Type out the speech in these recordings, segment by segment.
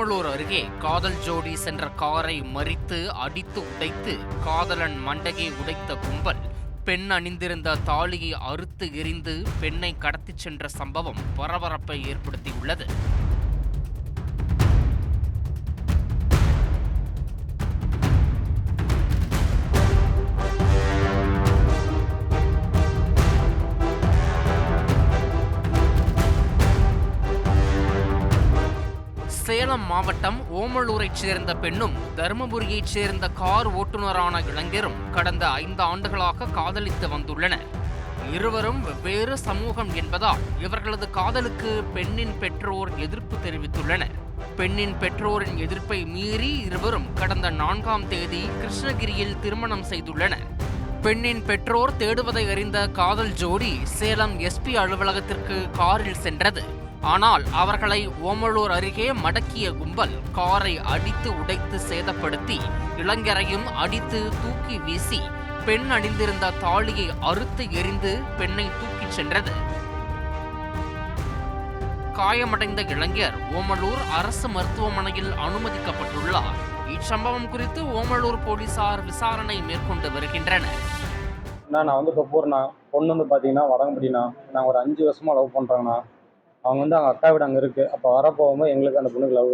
ஓமலூர் அருகே காதல் ஜோடி சென்ற காரை மறித்து அடித்து உடைத்து காதலன் மண்டையை உடைத்த கும்பல் பெண் அணிந்திருந்த தாலியை அறுத்து எறிந்து பெண்ணை கடத்திச் சென்ற சம்பவம் பரபரப்பை ஏற்படுத்தியுள்ளது. சேலம் மாவட்டம் ஓமலூரைச் சேர்ந்த பெண்ணும் தருமபுரியைச் சேர்ந்த கார் ஓட்டுநரான இளைஞரும் கடந்த 5 ஆண்டுகளாக காதலித்து வந்துள்ளனர். இருவரும் வெவ்வேறு சமூகம் என்பதால் இவர்களது காதலுக்கு பெண்ணின் பெற்றோர் எதிர்ப்பு தெரிவித்துள்ளனர். பெண்ணின் பெற்றோரின் எதிர்ப்பை மீறி இருவரும் கடந்த 4ஆம் தேதி கிருஷ்ணகிரியில் திருமணம் செய்துள்ளனர். பெண்ணின் பெற்றோர் தேடுவதை அறிந்த காதல் ஜோடி சேலம் எஸ்பி அலுவலகத்திற்கு காரில் சென்றது. ஆனால் அவர்களை ஓமலூர் அருகே மடக்கிய கும்பல் காரை அடித்து உடைத்து சேதப்படுத்தி இளைஞரையும் அடித்து தூக்கி வீசி பெண் அணிந்திருந்த தாலியை அறுத்து எறிந்து பெண்ணை தூக்கிச் சென்றது. காயமடைந்த இளைஞர் ஓமலூர் அரசு மருத்துவமனையில் அனுமதிக்கப்பட்டுள்ளார். இச்சம்பவம் குறித்து ஓமலூர் போலீசார் விசாரணை மேற்கொண்டு வருகின்றனர். நான் வந்து இப்போ போகிறேண்ணா, பொண்ணு வந்து பார்த்தீங்கன்னா வடங்குடிண்ணா. நாங்கள் ஒரு 5 வருஷமாக லவ் பண்ணுறோங்கண்ணா. அவங்க வந்து அவங்க அக்கா வீடு அங்கே இருக்குது. அப்போ வரப்போகும்போது எங்களுக்கு அந்த பொண்ணுக்கு லவ்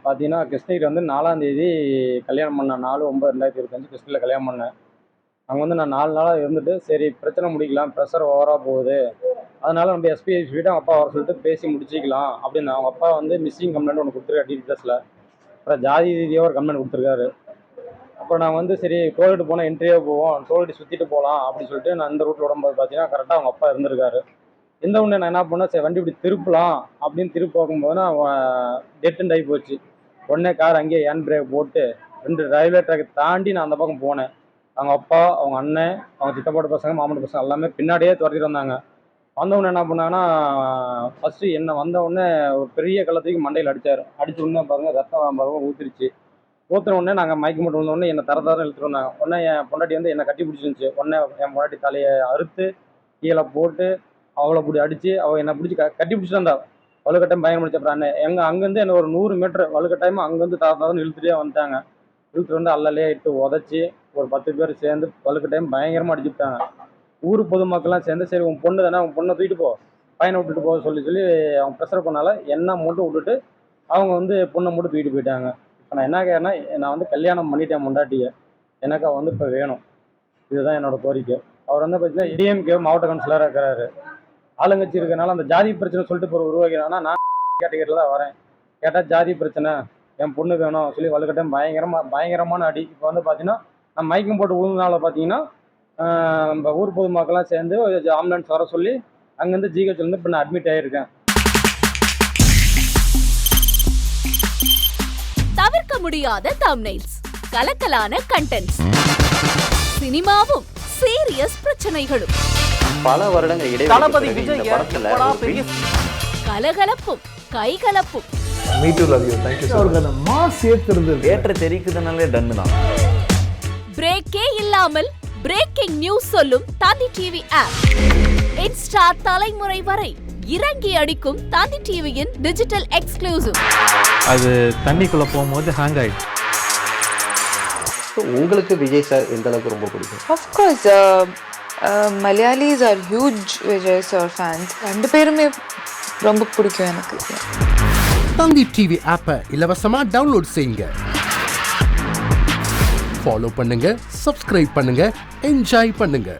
பார்த்தீங்கன்னா கிருஷ்ணகிரி வந்து 4ஆம் தேதி கல்யாணம் பண்ணேன். 4/9/2025 கிருஷ்ணகிரியில் கல்யாணம் பண்ணேன். அங்கே வந்து நான் 4 நாளாக இருந்துட்டு சரி பிரச்சனை முடிக்கலாம், ப்ரெஷர் ஓவராக போகுது, அதனால் நம்ம எஸ்பி வீட்டு அவங்க அப்பா வர சொல்லிட்டு பேசி முடிச்சிக்கலாம் அப்படின்னு. அவங்க அப்பா வந்து மிஸ்ஸிங் கம்ப்ளைண்ட் ஒன்று கொடுத்துருக்காரு டீட்டெயில்ஸில். அப்புறம் ஜாதி ரீதியாக ஒரு கம்ப்ளைண்ட் கொடுத்துருக்காரு. அப்புறம் நான் வந்து சரி டோல்கேட்டு போனால் என்ட்ரியாக போவோம், டோல்கேட்டு சுற்றிட்டு போகலாம் அப்படின்னு சொல்லிட்டு நான் இந்த ரூட்டில் விடும்போது பார்த்தீங்கன்னா கரெக்டாக அவங்க அப்பா இருந்திருக்காரு. இந்த ஒன்று நான் என்ன பண்ணேன், சரி வண்டி இப்படி திருப்பலாம் அப்படின்னு திருப்பி பார்க்கும்போது நான் டெட் அண்ட் ஆகி போச்சு. உடனே கார் அங்கேயே ஹேண்ட் பிரேக் போட்டு 2 ரயில்வே ட்ராக்கை தாண்டி நான் அந்த பக்கம் போனேன். அவங்க அப்பா, அவங்க அண்ணன், அவங்க சித்தப்பாட்டு பசங்க, மாமட்டு பசங்க எல்லாமே பின்னாடியே துரத்திட்டு வந்தாங்க. வந்தவுடனே என்ன பண்ணாங்கன்னா ஃபஸ்ட்டு என்ன வந்தவுடனே ஒரு பெரிய கள்ளத்துக்கு மண்டையில் அடித்தார். அடிச்சு உடனே பாருங்க ரத்தம் பாருங்க ஊற்றிருச்சு. ஊற்றுன உடனே நாங்கள் மயக்க மட்டும் வந்தோடனே என்னை தர இழுத்துட்டு வந்தாங்க. உடனே என் பொண்டாட்டி வந்து என்னை கட்டி பிடிச்சிருந்துச்சு. உடனே என் பொண்டாட்டி தலையை அறுத்து கீழே போட்டு அவளை பிடி அடித்து அவள் என்னை பிடிச்சி கட்டி பிடிச்சிட்டு வந்தா. வலுக்கட்டாயம் பயங்கரம் முடிச்ச. அப்புறம் அங்கேருந்து என்ன ஒரு 100 மீட்டர் வலுக்கட்டாயமாக அங்கேருந்து தாத்தாதான் இழுத்துட்டே வந்துட்டாங்க. இழுத்துட்டு வந்து அல்லலையே இட்டு உதச்சி ஒரு 10 பேர் சேர்ந்து வலுக்கட்டாயம் பயங்கரமாக அடிச்சுட்டாங்க. ஊர் பொதுமக்கள்லாம் சேர்ந்து சரி உன் பொண்ணு தானே, உன் பொண்ணை தூக்கிட்டு போ, பையனை விட்டுட்டு போக சொல்லி அவங்க ப்ரெஷர் பண்ணால என்ன மட்டும் விட்டுட்டு அவங்க வந்து பொண்ணை மட்டும் தூக்கிட்டு போயிட்டாங்க. இப்போ நான் என்ன கேட்குறேன்னா, நான் வந்து கல்யாணம் பண்ணிட்டேன் பொண்டாட்டியை, எனக்கு அவள் வந்து இப்போ வேணும். இதுதான் என்னோட கோரிக்கை. அவர் வந்து பார்த்தீங்கன்னா டிஎம்கே மாவட்ட கவுன்சிலராக இருக்கிறாரு. ஆளுங்கட்சி இருக்கிறனால அந்த ஜாதி பிரச்சனை சொல்லிட்டு இப்போ உருவாக்கிறாங்கன்னா நான் கேட்டகரியில் தான் வரேன். கேட்டால் ஜாதி பிரச்சனை, என் பொண்ணு வேணும் சொல்லி வலுக்கட்டையும் பயங்கரமான அடி. இப்போ வந்து பார்த்தீங்கன்னா நான் மயக்கம் போட்டு விழுந்தனால பார்த்தீங்கன்னா நம்ம ஊர் பொதுமக்கள்லாம் சேர்ந்து ஆம்புலன்ஸ் வர சொல்லி அங்கேருந்து ஜிஹெச்லேருந்து இப்போ நான் அட்மிட் ஆகியிருக்கேன். தவிர்க்க முடியாத தம்ப்நெயில்ஸ், கலக்கலான கண்டென்ட்ஸ், சினிமாவும் சீரியஸ் பிரச்சனைகளும், பல வருடங்கள் தளபதி விஜய் கலகலப்பும் கைகலப்பும், ஏற்ற தெரிக்குதுனாலே டன்னு தான். பிரேக்கே இல்லாமல் பிரேக்கிங் நியூஸ் சொல்லும் தந்தி டிவி ஆப். இன்ஸ்டா தலைமுறை வரை இறங்கி அடிக்கும் தந்தி டிவியின் டிஜிட்டல் எக்ஸ்க்ளூசிவ். அது தண்ணிக்குள்ள போகும்போது ஹேங் ஆயிடுச்சு. உங்களுக்கு விஜய் சார் எந்த அளவுக்கு ரொம்ப பிடிக்கும்? Of course, Malayalis are huge Vijay sir fans. 2 பேருமே ரொம்ப பிடிக்கும் எனக்கு. தந்தி டிவி ஆப்பை இலவசமா டவுன்லோட் செய்யுங்க. ஃபாலோ பண்ணுங்க, சப்ஸ்கிரைப் பண்ணுங்க, என்ஜாய் பண்ணுங்க.